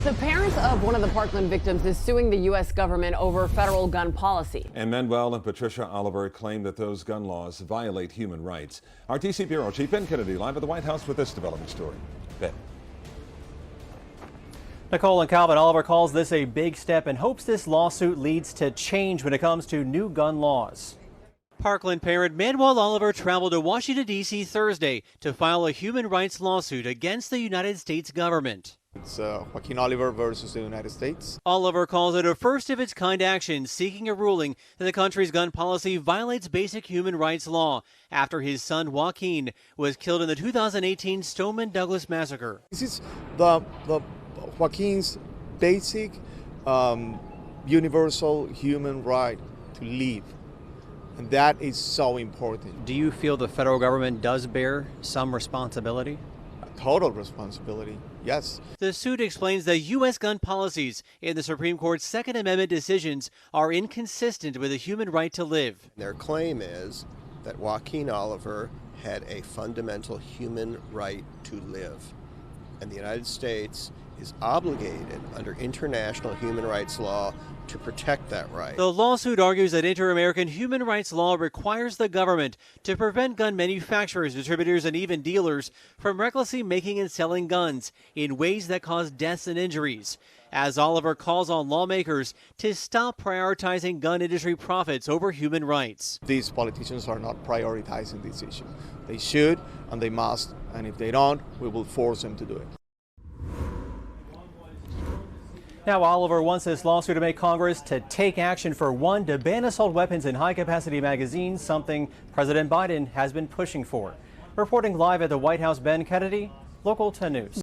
The parents of one of the Parkland victims is suing the U.S. government over federal gun policy. And Manuel and Patricia Oliver claim that those gun laws violate human rights. Our DC Bureau Chief Ben Kennedy live at the White House with this developing story. Ben. Nicole and Calvin, Oliver calls this a big step and hopes this lawsuit leads to change when it comes to new gun laws. Parkland parent Manuel Oliver traveled to Washington, D.C. Thursday to file a human rights lawsuit against the United States government. It's Manuel Oliver versus the United States. Oliver calls it a first-of-its-kind action seeking a ruling that the country's gun policy violates basic human rights law after his son Joaquin was killed in the 2018 Stoneman Douglas massacre. This is the Joaquin's basic universal human right to live. And that is so important. Do you feel the federal government does bear some responsibility? Total responsibility, yes. The suit explains that U.S. gun policies in the Supreme Court's Second Amendment decisions are inconsistent with the human right to live. Their claim is that Joaquin Oliver had a fundamental human right to live, and the United States is obligated under international human rights law to protect that right. The lawsuit argues that inter-American human rights law requires the government to prevent gun manufacturers, distributors, and even dealers from recklessly making and selling guns in ways that cause deaths and injuries, as Oliver calls on lawmakers to stop prioritizing gun industry profits over human rights. These politicians are not prioritizing this issue. They should and they must, and if they don't, we will force them to do it. Now, Oliver wants this lawsuit to make Congress to take action for one, to ban assault weapons in high-capacity magazines, something President Biden has been pushing for. Reporting live at the White House, Ben Kennedy, Local 10 News.